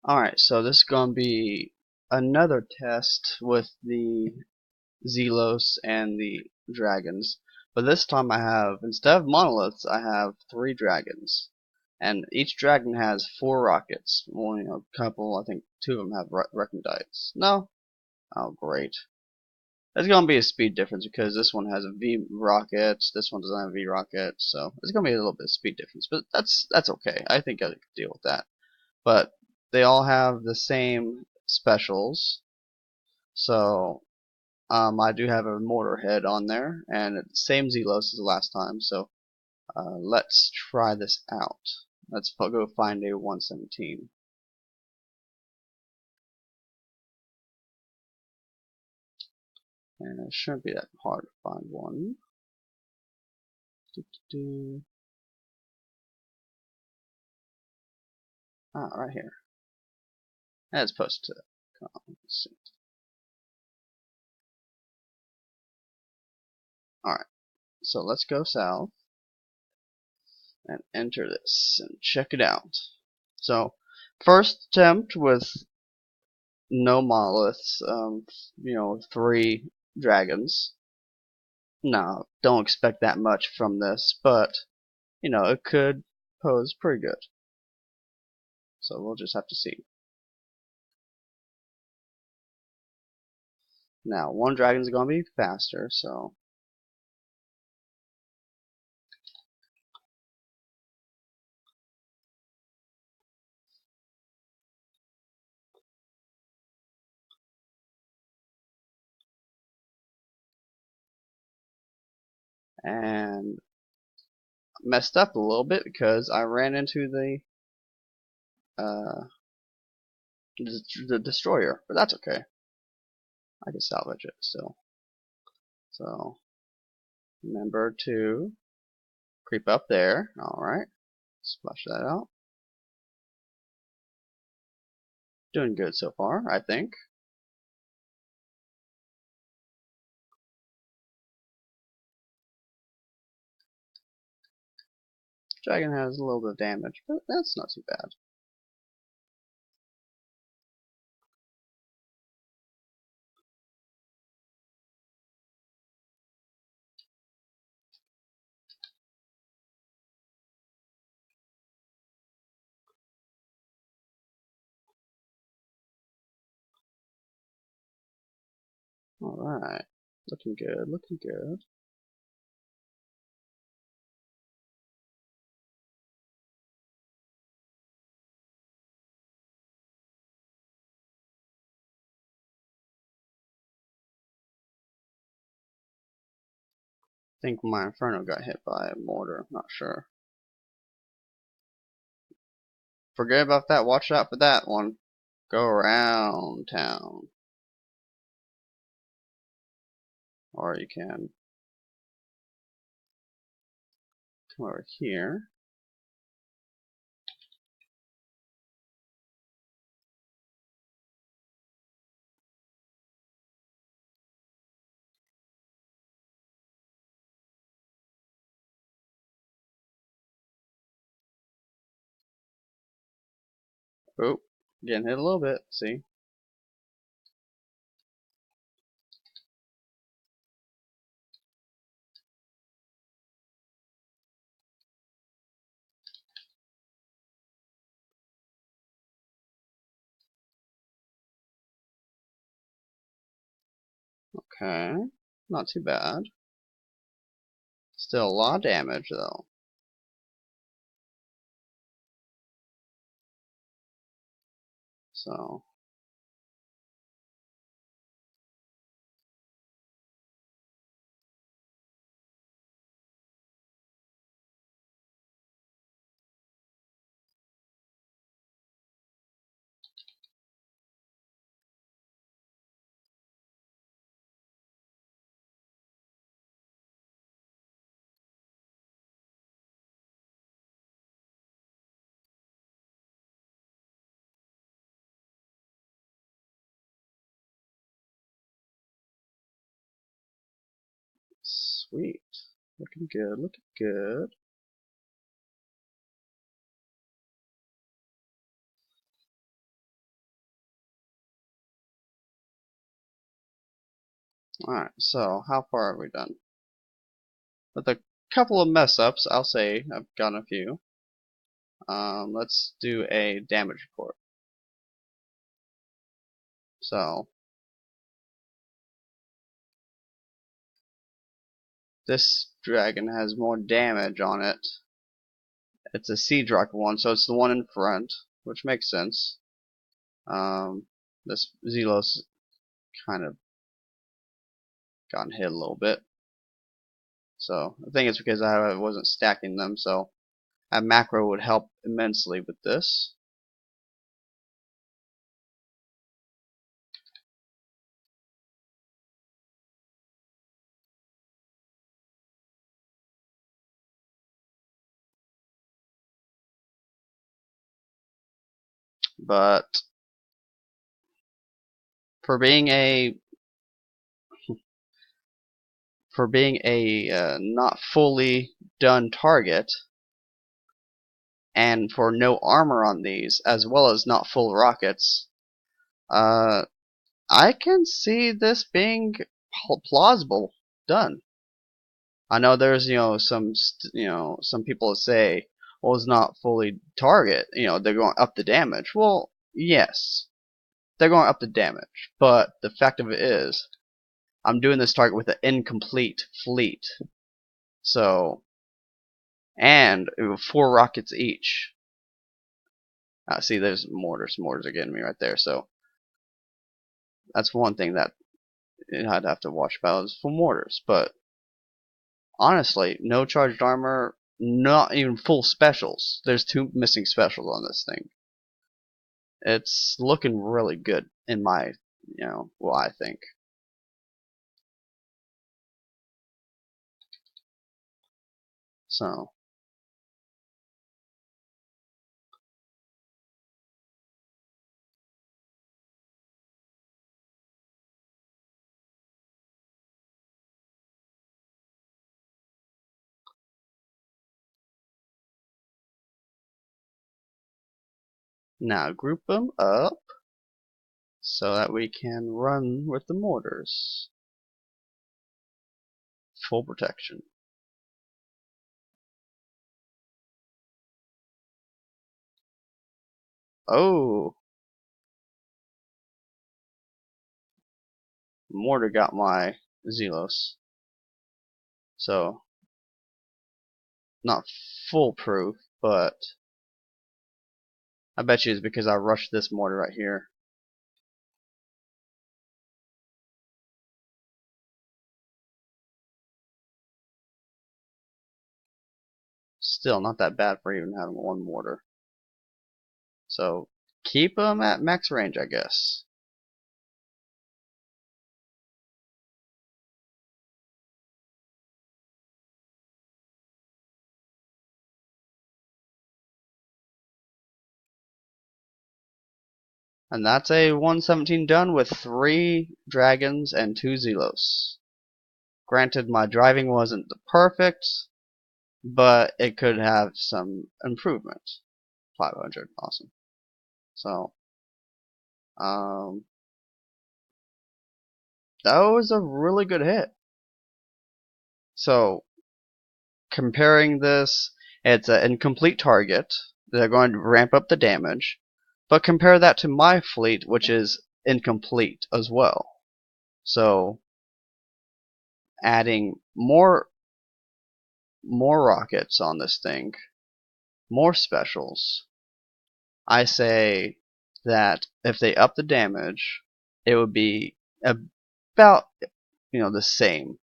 Alright, so this is going to be another test with the zelos and the dragons. But this time I have, instead of monoliths, I have 3 dragons. And each dragon has 4 rockets. Well, a couple, I think 2 of them have recondite. No? Oh, great. There's going to be a speed difference because this one has a V rocket, this one doesn't have a V rocket, so there's going to be a little bit of speed difference. But that's okay. I think I can deal with that. But they all have the same specials. So I do have a mortar head on there, and it's the same zelos as the last time. So let's try this out. Let's go find a 117. And it shouldn't be that hard to find one. Ah, right here. And it's supposed to come. Let's see. Alright, so let's go south and enter this and check it out. So, first attempt with no monoliths, 3 dragons. No, don't expect that much from this, but, it could pose pretty good. So we'll just have to see. Now, one dragon's gonna be faster, so. And messed up a little bit because I ran into uh, the destroyer, but that's okay. I can salvage it still. So remember to creep up there. Alright. Splash that out. Doing good so far, I think. Dragon has a little bit of damage, but that's not too bad. Alright. Looking good, looking good. I think my Inferno got hit by a mortar, not sure. Forget about that, watch out for that one. Go around town. Or you can come over here. Oh, getting hit a little bit, see? Okay, not too bad. Still a lot of damage though. So, sweet. Looking good, looking good. Alright, so how far have we done? With a couple of mess ups, I'll say I've gotten a few. Let's do a damage report. So, this dragon has more damage on it. It's a sea dragon one, so it's the one in front, which makes sense. This zelos kind of gotten hit a little bit. So, I think it's because I wasn't stacking them, so a macro would help immensely with this. But for being a not fully done target, and for no armor on these, as well as not full rockets, uh, I can see this being plausible done. I know there's some people that say, well, it's not fully target, they're going up the damage. Well, yes, they're going up the damage, but the fact of it is, I'm doing this target with an incomplete fleet, so and 4 rockets each. See, there's mortars. Mortars are getting me right there. So that's one thing that I'd have to watch about is for mortars. But honestly, no charged armor, not even full specials. There's 2 missing specials on this thing. It's looking really good in my, what I think. So now group them up so that we can run with the mortars. Full protection. Oh, mortar got my zelos. So not foolproof, but I bet you it's because I rushed this mortar right here. Still not that bad for even having 1 mortar. So keep them at max range, I guess. And that's a 117 done with 3 dragons and 2 zelos. Granted, my driving wasn't perfect, but it could have some improvement. 500, awesome. So, um, that was a really good hit. So, comparing this, it's an incomplete target. They're going to ramp up the damage. But compare that to my fleet, which is incomplete as well. So, adding more rockets on this thing, more specials. I say that if they up the damage, it would be about the same,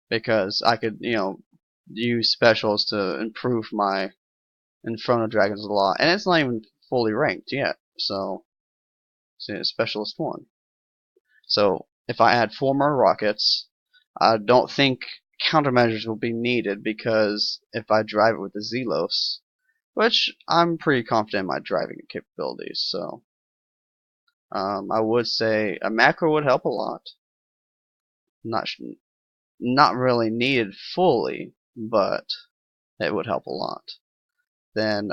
because I could use specials to improve my Inferno Dragons a lot, and it's not even fully ranked yet. So, Specialist 1. So if I add 4 more rockets, I don't think countermeasures will be needed, because if I drive it with the zelos, which I'm pretty confident in my driving capabilities, so I would say a macro would help a lot. Not not really needed fully, but it would help a lot. Then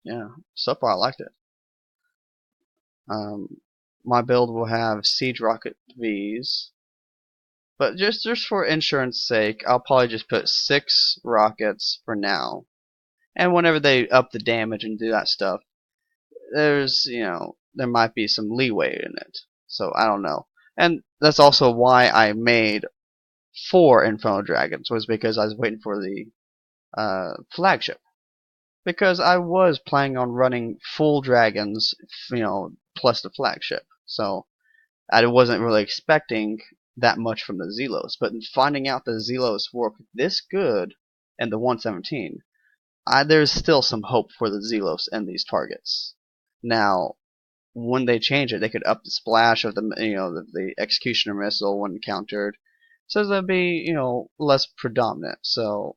yeah, so far I liked it. my build will have siege rocket V's, but just for insurance sake, I'll probably just put 6 rockets for now. And whenever they up the damage and do that stuff, there's there might be some leeway in it. So I don't know. And that's also why I made 4 Inferno Dragons, was because I was waiting for the flagship. Because I was planning on running full dragons, plus the flagship. So I wasn't really expecting that much from the zelos. But finding out the zelos work this good in the 117, there's still some hope for the zelos and these targets. Now, when they change it, they could up the splash of the executioner missile when countered, so that'd be less predominant. So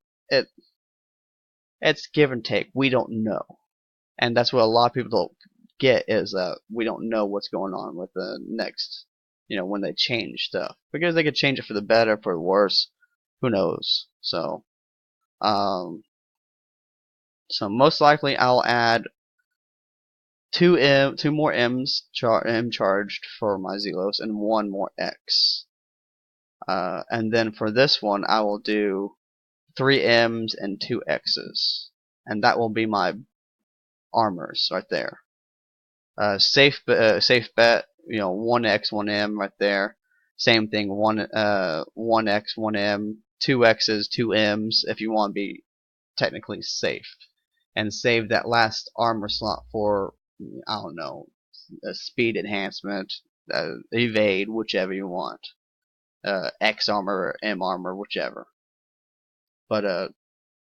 it's give and take. We don't know, and that's what a lot of people don't get, is that we don't know what's going on with the next, when they change stuff, because they could change it for the better, for the worse, who knows. Um, so most likely I'll add two more M's M charged for my Zelos, and 1 more X. And then for this one, I will do 3 M's and 2 X's, and that will be my armors right there. Safe bet. 1 X, 1 M right there. Same thing. 1 X, 1 M, 2 X's, 2 M's if you want to be technically safe, and save that last armor slot for, I don't know, a speed enhancement, evade, whichever you want, X armor or M armor, whichever. But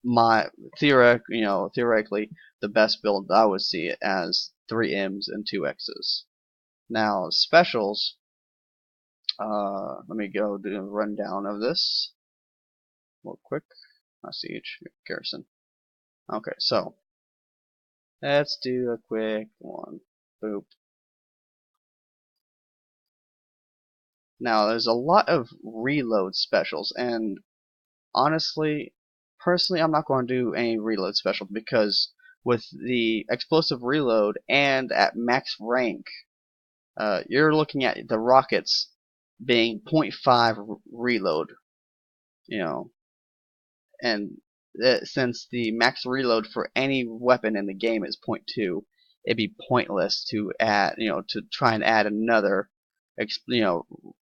my theoretically, the best build I would see it as 3 M's and 2 X's. Now specials. Let me go do a rundown of this real quick. Siege garrison. Okay, so let's do a quick one. Boop. Now, there's a lot of reload specials, and honestly, personally, I'm not going to do any reload special, because with the explosive reload and at max rank, you're looking at the rockets being 0.5 reload, and since the max reload for any weapon in the game is 0.2, it'd be pointless to add, to try and add another,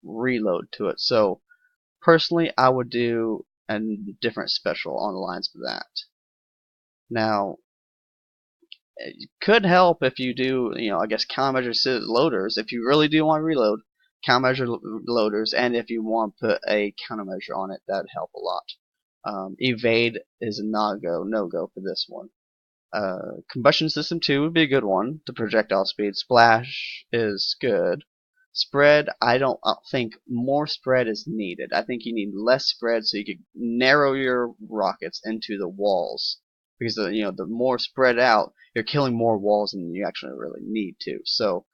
reload to it. So personally, I would do a different special on the lines of that. Now, it could help if you do, I guess, countermeasure loaders. If you really do want to reload, countermeasure loaders, and if you want to put a countermeasure on it, that'd help a lot. Evade is a no-go for this one. Combustion System 2 would be a good one. The projectile speed. Splash is good. Spread, I don't think more spread is needed. I think you need less spread so you can narrow your rockets into the walls. Because the more spread out, you're killing more walls than you actually really need to. So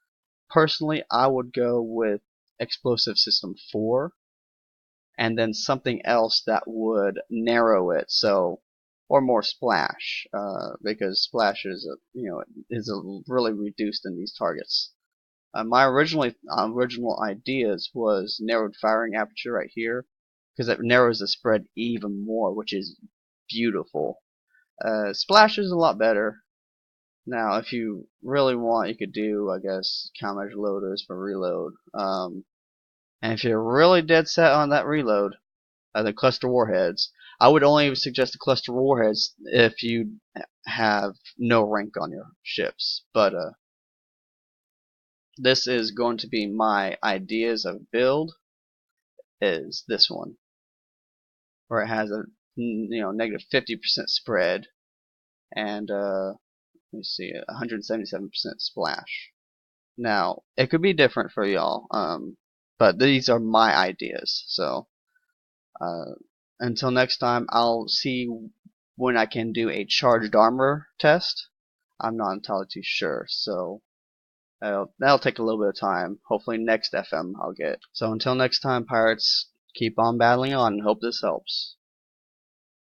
personally, I would go with Explosive System 4, and then something else that would narrow it, so, or more splash, because splash is really reduced in these targets. My original ideas was narrowed firing aperture right here, because it narrows the spread even more, which is beautiful. Splash is a lot better. Now, if you really want, you could do, I guess, countermeasure loaders for reload. And if you're really dead set on that reload, the cluster warheads, I would only suggest the cluster warheads if you have no rank on your ships. But this is going to be my ideas of build, is this one, where it has a negative 50% spread, and let me see, 177% splash. Now, it could be different for y'all, but these are my ideas. So until next time, I'll see when I can do a charged armor test. I'm not entirely too sure, so that'll take a little bit of time. Hopefully next FM I'll get. So until next time, pirates, keep on battling on, and hope this helps.